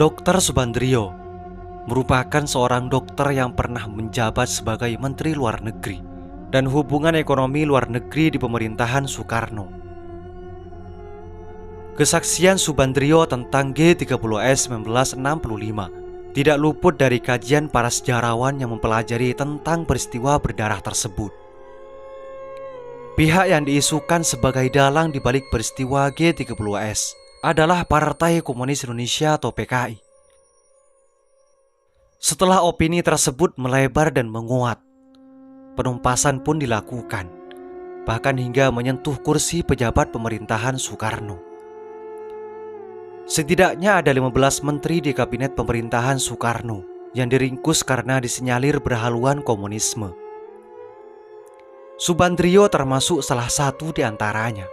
Dr. Subandrio merupakan seorang dokter yang pernah menjabat sebagai Menteri Luar Negeri dan Hubungan Ekonomi Luar Negeri di pemerintahan Soekarno. Kesaksian Subandrio tentang G30S 1965 tidak luput dari kajian para sejarawan yang mempelajari tentang peristiwa berdarah tersebut. Pihak yang diisukan sebagai dalang di balik peristiwa G30S adalah Partai Komunis Indonesia atau PKI. Setelah opini tersebut melebar dan menguat, penumpasan pun dilakukan, bahkan hingga menyentuh kursi pejabat pemerintahan Soekarno. Setidaknya ada 15 menteri di kabinet pemerintahan Soekarno yang diringkus karena disinyalir berhaluan komunisme. Subandrio termasuk salah satu di antaranya.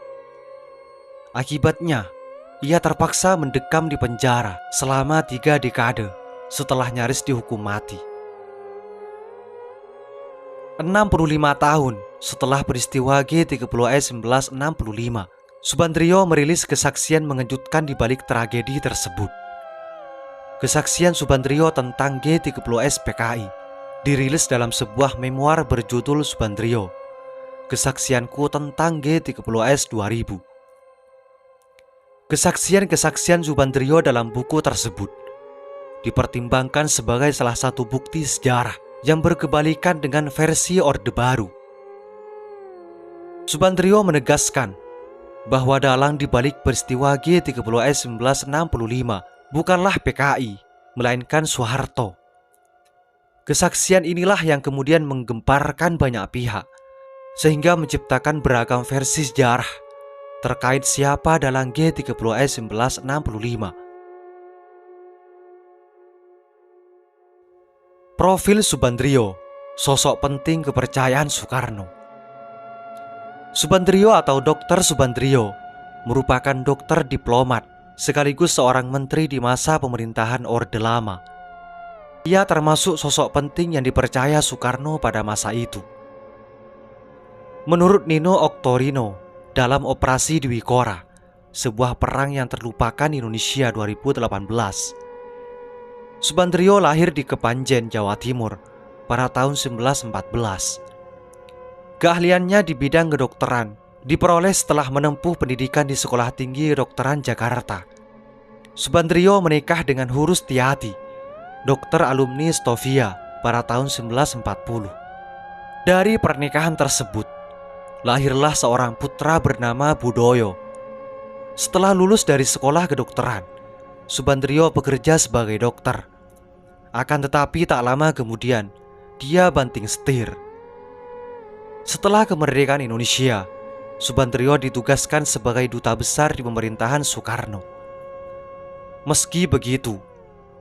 Akibatnya, ia terpaksa mendekam di penjara selama 3 dekade setelah nyaris dihukum mati. 65 tahun setelah peristiwa G30S 1965, Subandrio merilis kesaksian mengejutkan di balik tragedi tersebut. Kesaksian Subandrio tentang G30S PKI dirilis dalam sebuah memoir berjudul Subandrio, Kesaksianku tentang G30S 2000. Kesaksian-kesaksian Subandrio dalam buku tersebut dipertimbangkan sebagai salah satu bukti sejarah yang berkebalikan dengan versi Orde Baru. Subandrio menegaskan bahwa dalang di balik peristiwa G30S 1965 bukanlah PKI, melainkan Soeharto. Kesaksian inilah yang kemudian menggemparkan banyak pihak, sehingga menciptakan beragam versi sejarah terkait siapa dalang G30S 1965. Profil Subandrio, sosok penting kepercayaan Soekarno. Subandrio atau Dr. Subandrio merupakan dokter diplomat sekaligus seorang menteri di masa pemerintahan Orde Lama. Ia termasuk sosok penting yang dipercaya Soekarno pada masa itu. Menurut Nino Oktorino, dalam Operasi Dwi Kora, sebuah perang yang terlupakan Indonesia 2018, Subandrio lahir di Kepanjen, Jawa Timur pada tahun 1914. Keahliannya di bidang kedokteran diperoleh setelah menempuh pendidikan di Sekolah Tinggi Kedokteran Jakarta. Subandrio menikah dengan Hurustiati, dokter alumni Stovia pada tahun 1940. Dari pernikahan tersebut lahirlah seorang putra bernama Budoyo. Setelah lulus dari sekolah kedokteran, Subandrio bekerja sebagai dokter. Akan tetapi tak lama kemudian, dia banting setir. Setelah kemerdekaan Indonesia, Subandrio ditugaskan sebagai duta besar di pemerintahan Soekarno. Meski begitu,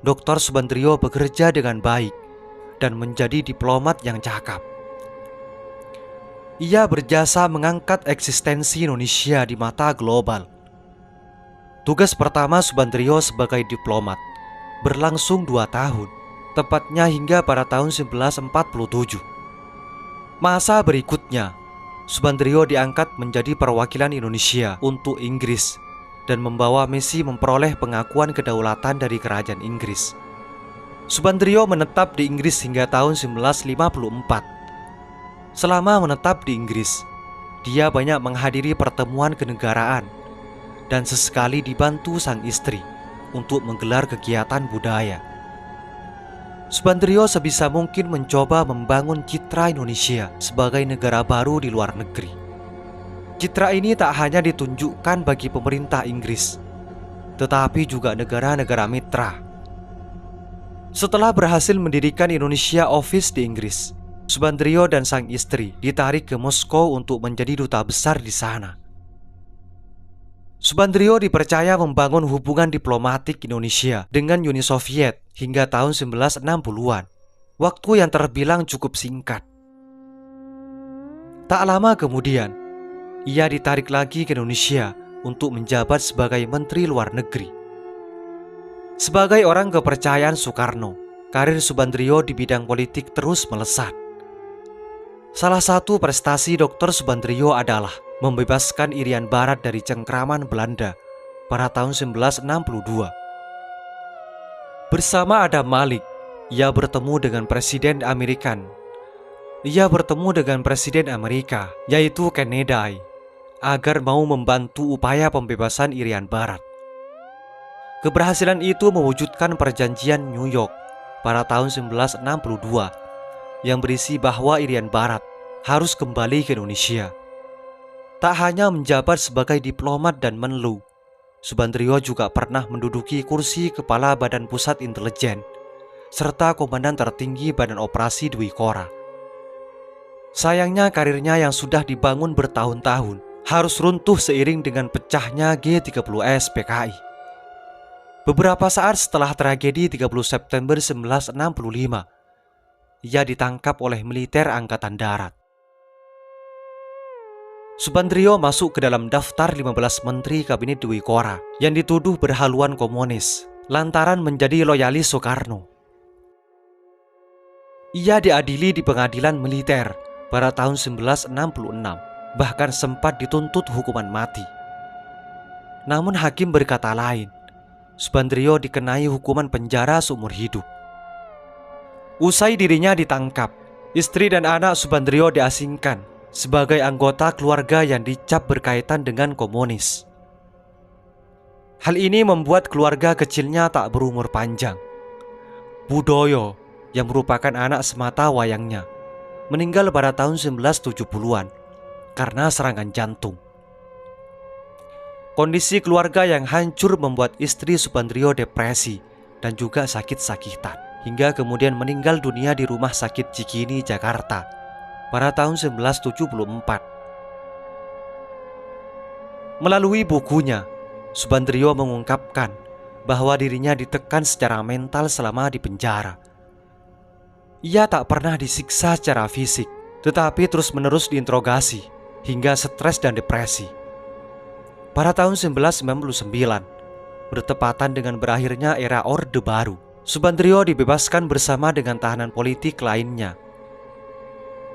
Dr. Subandrio bekerja dengan baik dan menjadi diplomat yang cakap. Ia berjasa mengangkat eksistensi Indonesia di mata global. Tugas pertama Subandrio sebagai diplomat berlangsung 2 tahun, tepatnya hingga pada tahun 1947. Masa berikutnya, Subandrio diangkat menjadi perwakilan Indonesia untuk Inggris dan membawa misi memperoleh pengakuan kedaulatan dari kerajaan Inggris. Subandrio menetap di Inggris hingga tahun 1954. Selama menetap di Inggris, dia banyak menghadiri pertemuan kenegaraan dan sesekali dibantu sang istri untuk menggelar kegiatan budaya. Subandrio sebisa mungkin mencoba membangun citra Indonesia sebagai negara baru di luar negeri. Citra ini tak hanya ditunjukkan bagi pemerintah Inggris, tetapi juga negara-negara mitra. Setelah berhasil mendirikan Indonesia Office di Inggris, Subandrio dan sang istri ditarik ke Moskow untuk menjadi duta besar di sana. Subandrio dipercaya membangun hubungan diplomatik Indonesia dengan Uni Soviet hingga tahun 1960-an, waktu yang terbilang cukup singkat. Tak lama kemudian, ia ditarik lagi ke Indonesia untuk menjabat sebagai Menteri Luar Negeri. Sebagai orang kepercayaan Soekarno, karir Subandrio di bidang politik terus melesat. Salah satu prestasi Dr. Subandrio adalah membebaskan Irian Barat dari cengkraman Belanda pada tahun 1962. Bersama Adam Malik, ia bertemu dengan Presiden Amerika, yaitu Kennedy, agar mau membantu upaya pembebasan Irian Barat. Keberhasilan itu mewujudkan perjanjian New York pada tahun 1962 yang berisi bahwa Irian Barat harus kembali ke Indonesia. Tak hanya menjabat sebagai diplomat dan menlu, Subandrio juga pernah menduduki kursi Kepala Badan Pusat Intelijen serta Komandan Tertinggi Badan Operasi Dwi Kora. Sayangnya karirnya yang sudah dibangun bertahun-tahun harus runtuh seiring dengan pecahnya G30S PKI. Beberapa saat setelah tragedi 30 September 1965, ia ditangkap oleh militer Angkatan Darat. Subandrio masuk ke dalam daftar 15 menteri kabinet Dwi Kora yang dituduh berhaluan komunis lantaran menjadi loyalis Soekarno. Ia diadili di pengadilan militer pada tahun 1966, bahkan sempat dituntut hukuman mati. Namun hakim berkata lain. Subandrio dikenai hukuman penjara seumur hidup. Usai dirinya ditangkap, istri dan anak Subandrio diasingkan sebagai anggota keluarga yang dicap berkaitan dengan komunis. Hal ini membuat keluarga kecilnya tak berumur panjang. Budoyo, yang merupakan anak semata wayangnya, meninggal pada tahun 1970-an karena serangan jantung. Kondisi keluarga yang hancur membuat istri Subandrio depresi dan juga sakit-sakitan, hingga kemudian meninggal dunia di Rumah Sakit Cikini, Jakarta pada tahun 1974. Melalui bukunya, Subandrio mengungkapkan bahwa dirinya ditekan secara mental selama di penjara. Ia tak pernah disiksa secara fisik, tetapi terus-menerus diinterogasi hingga stres dan depresi. Pada tahun 1999, bertepatan dengan berakhirnya era Orde Baru, Subandrio dibebaskan bersama dengan tahanan politik lainnya.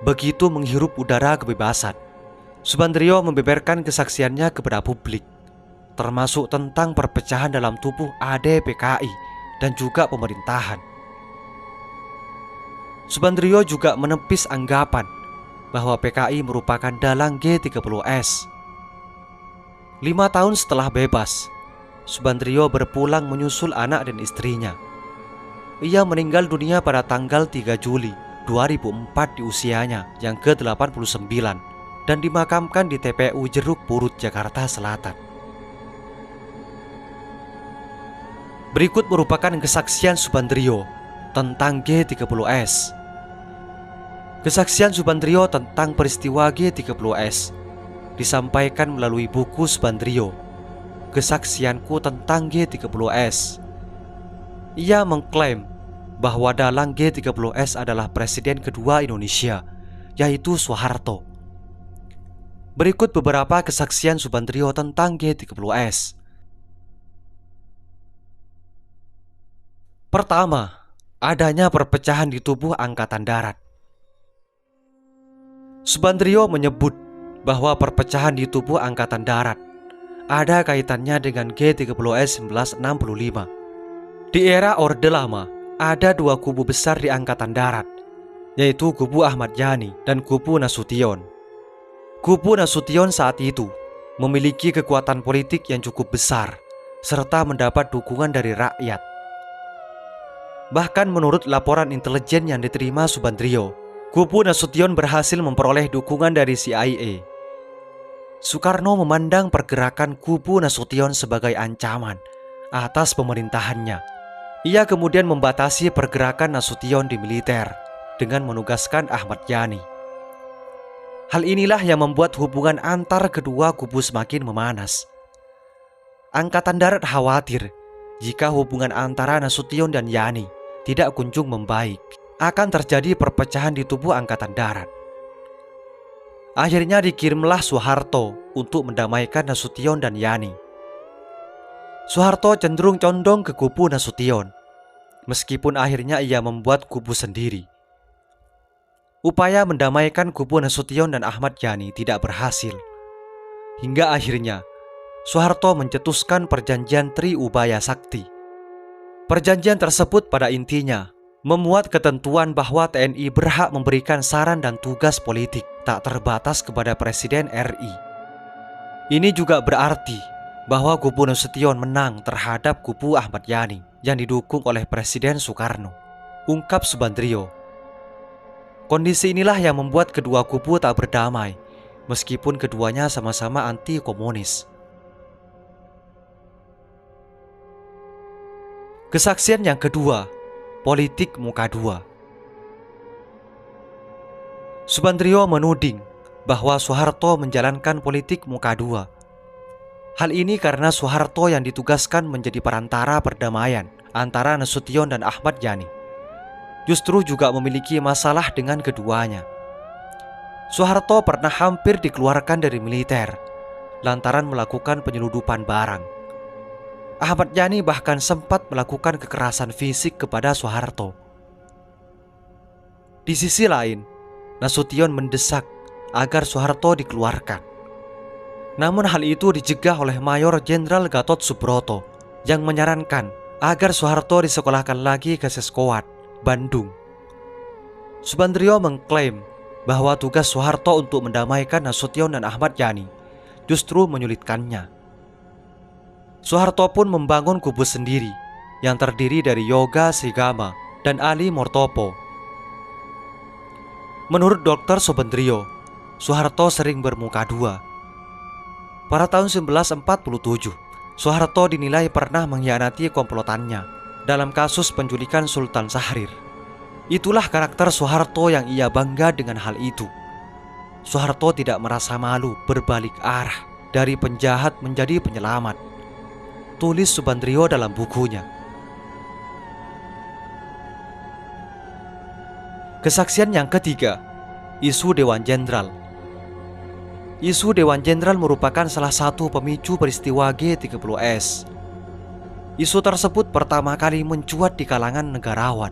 Begitu menghirup udara kebebasan, Subandrio membeberkan kesaksiannya kepada publik, termasuk tentang perpecahan dalam tubuh AD PKI dan juga pemerintahan. Subandrio juga menepis anggapan bahwa PKI merupakan dalang G30S. 5 tahun setelah bebas, Subandrio berpulang menyusul anak dan istrinya. Ia meninggal dunia pada tanggal 3 Juli 2004 di usianya yang ke-89 dan dimakamkan di TPU Jeruk Purut, Jakarta Selatan. Berikut merupakan kesaksian Subandrio tentang G30S. Kesaksian Subandrio tentang peristiwa G30S disampaikan melalui buku Subandrio, Kesaksianku tentang G30S. Ia mengklaim bahwa dalang G30S adalah presiden kedua Indonesia, yaitu Soeharto. Berikut beberapa kesaksian Subandrio tentang G30S. Pertama, adanya perpecahan di tubuh Angkatan Darat. Subandrio menyebut bahwa perpecahan di tubuh Angkatan Darat ada kaitannya dengan G30S 1965. Di era Orde Lama, ada dua kubu besar di Angkatan Darat, yaitu kubu Ahmad Yani dan kubu Nasution. Kubu Nasution saat itu memiliki kekuatan politik yang cukup besar serta mendapat dukungan dari rakyat. Bahkan menurut laporan intelijen yang diterima Subandrio, kubu Nasution berhasil memperoleh dukungan dari CIA. Soekarno memandang pergerakan kubu Nasution sebagai ancaman atas pemerintahannya. Ia kemudian membatasi pergerakan Nasution di militer dengan menugaskan Ahmad Yani. Hal inilah yang membuat hubungan antar kedua kubu semakin memanas. Angkatan Darat khawatir jika hubungan antara Nasution dan Yani tidak kunjung membaik, akan terjadi perpecahan di tubuh Angkatan Darat. Akhirnya dikirimlah Soeharto untuk mendamaikan Nasution dan Yani. Soeharto cenderung condong ke kubu Nasution, meskipun akhirnya ia membuat kubu sendiri. Upaya mendamaikan kubu Nasution dan Ahmad Yani tidak berhasil, hingga akhirnya Soeharto mencetuskan perjanjian Triubaya Sakti. Perjanjian tersebut pada intinya memuat ketentuan bahwa TNI berhak memberikan saran dan tugas politik tak terbatas kepada Presiden RI. Ini juga berarti bahwa kubu Nasution menang terhadap kubu Ahmad Yani yang didukung oleh Presiden Soekarno, ungkap Subandrio. Kondisi inilah yang membuat kedua kubu tak berdamai, meskipun keduanya sama-sama anti komunis. Kesaksian yang kedua, politik muka dua. Subandrio menuding bahwa Soeharto menjalankan politik muka dua. Hal ini karena Soeharto yang ditugaskan menjadi perantara perdamaian antara Nasution dan Ahmad Yani justru juga memiliki masalah dengan keduanya. Soeharto pernah hampir dikeluarkan dari militer lantaran melakukan penyeludupan barang. Ahmad Yani bahkan sempat melakukan kekerasan fisik kepada Soeharto. Di sisi lain, Nasution mendesak agar Soeharto dikeluarkan. Namun hal itu dicegah oleh Mayor Jenderal Gatot Subroto yang menyarankan agar Soeharto disekolahkan lagi ke Seskoad, Bandung. Subandrio mengklaim bahwa tugas Soeharto untuk mendamaikan Nasution dan Ahmad Yani justru menyulitkannya. Soeharto pun membangun kubu sendiri yang terdiri dari Yoga Segama dan Ali Mortopo. Menurut Dr. Subandrio, Soeharto sering bermuka dua. Pada tahun 1947, Soeharto dinilai pernah mengkhianati komplotannya dalam kasus penculikan Sultan Syahrir. Itulah karakter Soeharto yang ia bangga dengan hal itu. Soeharto tidak merasa malu berbalik arah dari penjahat menjadi penyelamat, tulis Subandrio dalam bukunya. Kesaksian yang ketiga, isu Dewan Jenderal. Isu Dewan Jenderal merupakan salah satu pemicu peristiwa G30S. Isu tersebut pertama kali mencuat di kalangan negarawan.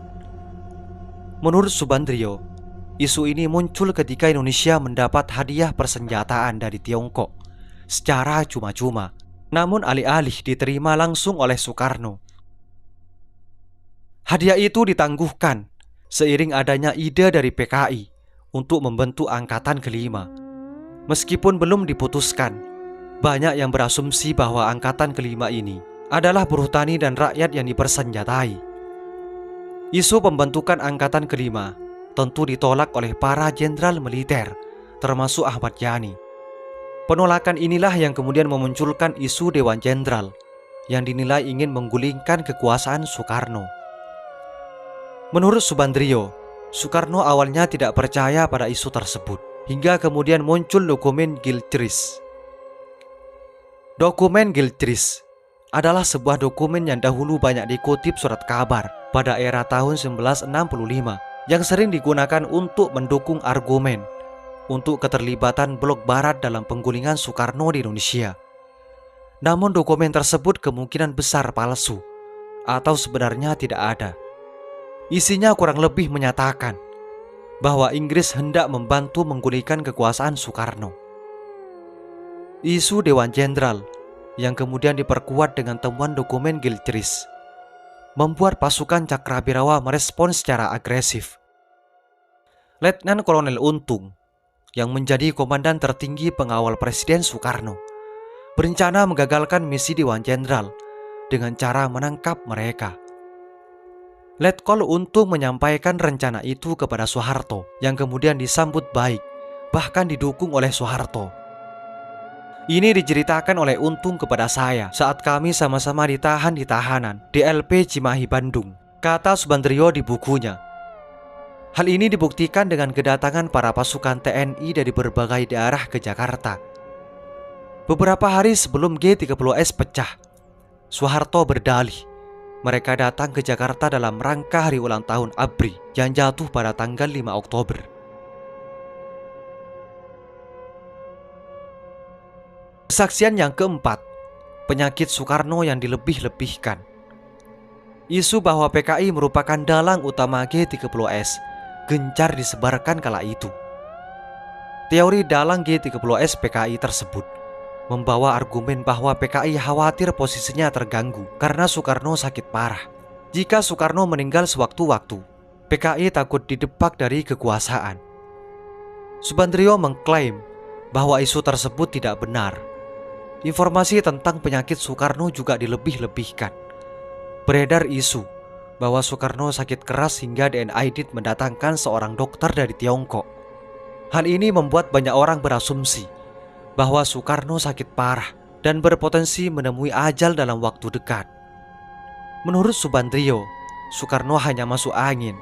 Menurut Subandrio, isu ini muncul ketika Indonesia mendapat hadiah persenjataan dari Tiongkok secara cuma-cuma, namun alih-alih diterima langsung oleh Soekarno. Hadiah itu ditangguhkan seiring adanya ide dari PKI untuk membentuk Angkatan Kelima. Meskipun belum diputuskan, banyak yang berasumsi bahwa Angkatan Kelima ini adalah buruh tani dan rakyat yang dipersenjatai. Isu pembentukan Angkatan Kelima tentu ditolak oleh para jenderal militer, termasuk Ahmad Yani. Penolakan inilah yang kemudian memunculkan isu Dewan Jenderal yang dinilai ingin menggulingkan kekuasaan Soekarno. Menurut Subandrio, Soekarno awalnya tidak percaya pada isu tersebut, hingga kemudian muncul dokumen Gilchrist. Dokumen Gilchrist adalah sebuah dokumen yang dahulu banyak dikutip surat kabar pada era tahun 1965 yang sering digunakan untuk mendukung argumen untuk keterlibatan blok barat dalam penggulingan Soekarno di Indonesia. Namun dokumen tersebut kemungkinan besar palsu atau sebenarnya tidak ada. Isinya kurang lebih menyatakan bahwa Inggris hendak membantu menggulingkan kekuasaan Soekarno. Isu Dewan Jenderal yang kemudian diperkuat dengan temuan dokumen Gilchrist membuat pasukan Cakrabirawa merespons secara agresif. Letnan Kolonel Untung yang menjadi komandan tertinggi pengawal Presiden Soekarno berencana menggagalkan misi Dewan Jenderal dengan cara menangkap mereka. Letkol Untung menyampaikan rencana itu kepada Soeharto yang kemudian disambut baik, bahkan didukung oleh Soeharto. Ini diceritakan oleh Untung kepada saya saat kami sama-sama ditahan di tahanan di LP Cimahi, Bandung, kata Subandrio di bukunya. Hal ini dibuktikan dengan kedatangan para pasukan TNI dari berbagai daerah ke Jakarta. Beberapa hari sebelum G30S pecah, Soeharto berdalih mereka datang ke Jakarta dalam rangka hari ulang tahun ABRI yang jatuh pada tanggal 5 Oktober. Kesaksian yang keempat, penyakit Soekarno yang dilebih-lebihkan. Isu bahwa PKI merupakan dalang utama G30S gencar disebarkan kala itu. Teori dalang G30S PKI tersebut membawa argumen bahwa PKI khawatir posisinya terganggu karena Soekarno sakit parah. Jika Soekarno meninggal sewaktu-waktu, PKI takut didepak dari kekuasaan. Subandrio mengklaim bahwa isu tersebut tidak benar. Informasi tentang penyakit Soekarno juga dilebih-lebihkan. Beredar isu bahwa Soekarno sakit keras hingga DN Aidit mendatangkan seorang dokter dari Tiongkok. Hal ini membuat banyak orang berasumsi bahwa Soekarno sakit parah dan berpotensi menemui ajal dalam waktu dekat. Menurut Subandrio, Soekarno hanya masuk angin.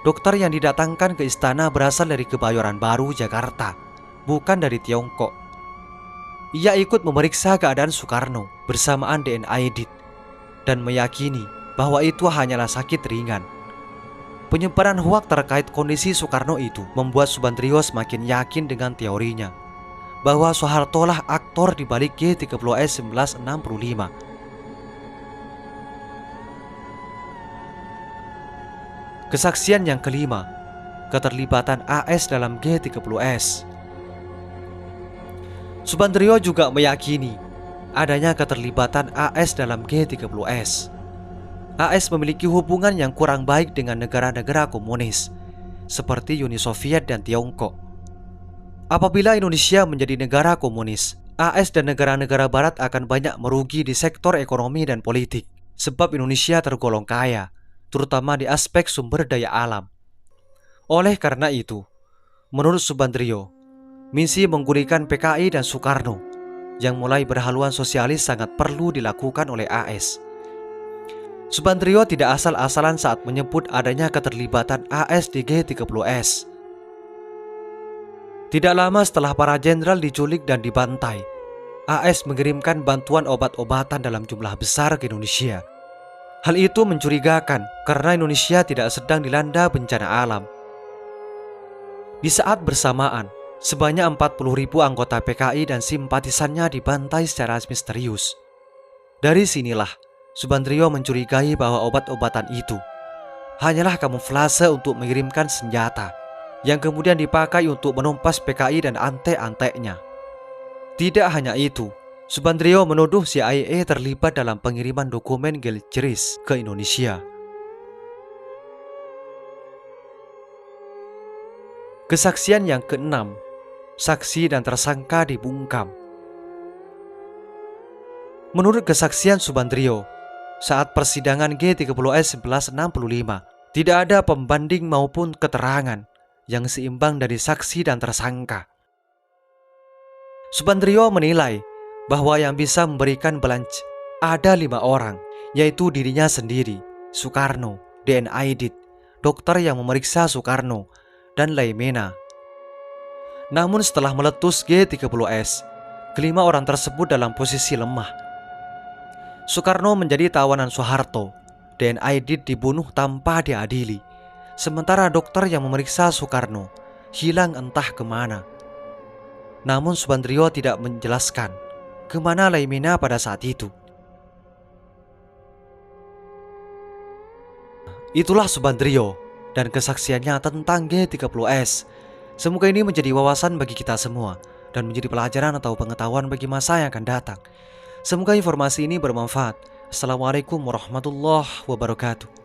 Dokter yang didatangkan ke istana berasal dari Kebayoran Baru, Jakarta, bukan dari Tiongkok. Ia ikut memeriksa keadaan Soekarno bersamaan DN Aidit dan meyakini bahwa itu hanyalah sakit ringan. Penyebaran hoak terkait kondisi Soekarno itu membuat Subandrio semakin yakin dengan teorinya bahwa Soeharto lah aktor di balik G30S 1965. Kesaksian yang kelima, keterlibatan AS dalam G30S. Subandrio juga meyakini adanya keterlibatan AS dalam G30S. AS memiliki hubungan yang kurang baik dengan negara-negara komunis seperti Uni Soviet dan Tiongkok. Apabila Indonesia menjadi negara komunis, AS dan negara-negara barat akan banyak merugi di sektor ekonomi dan politik, sebab Indonesia tergolong kaya, terutama di aspek sumber daya alam. Oleh karena itu, menurut Subandrio, misi menggulingkan PKI dan Soekarno yang mulai berhaluan sosialis sangat perlu dilakukan oleh AS. Subandrio tidak asal-asalan saat menyebut adanya keterlibatan AS di G30S. Tidak lama setelah para jenderal diculik dan dibantai, AS mengirimkan bantuan obat-obatan dalam jumlah besar ke Indonesia. Hal itu mencurigakan karena Indonesia tidak sedang dilanda bencana alam. Di saat bersamaan, sebanyak 40.000 anggota PKI dan simpatisannya dibantai secara misterius. Dari sinilah Subandrio mencurigai bahwa obat-obatan itu hanyalah kamuflase untuk mengirimkan senjata yang kemudian dipakai untuk menumpas PKI dan ante-anteknya. Tidak hanya itu, Subandrio menuduh CIA terlibat dalam pengiriman dokumen Gelceris ke Indonesia. Kesaksian yang keenam, saksi dan tersangka dibungkam. Menurut kesaksian Subandrio, saat persidangan G30S 1965, tidak ada pembanding maupun keterangan yang seimbang dari saksi dan tersangka. Subandrio menilai bahwa yang bisa memberikan belanja ada 5 orang, yaitu dirinya sendiri, Soekarno, DN Aidit, dokter yang memeriksa Soekarno, dan Laimena. Namun setelah meletus G30S, kelima orang tersebut dalam posisi lemah. Soekarno menjadi tawanan Soeharto, DN Aidit dibunuh tanpa diadili, sementara dokter yang memeriksa Soekarno hilang entah kemana. Namun Subandrio tidak menjelaskan kemana Laimena pada saat itu. Itulah Subandrio dan kesaksiannya tentang G30S. Semoga ini menjadi wawasan bagi kita semua dan menjadi pelajaran atau pengetahuan bagi masa yang akan datang. Semoga informasi ini bermanfaat. Assalamualaikum warahmatullahi wabarakatuh.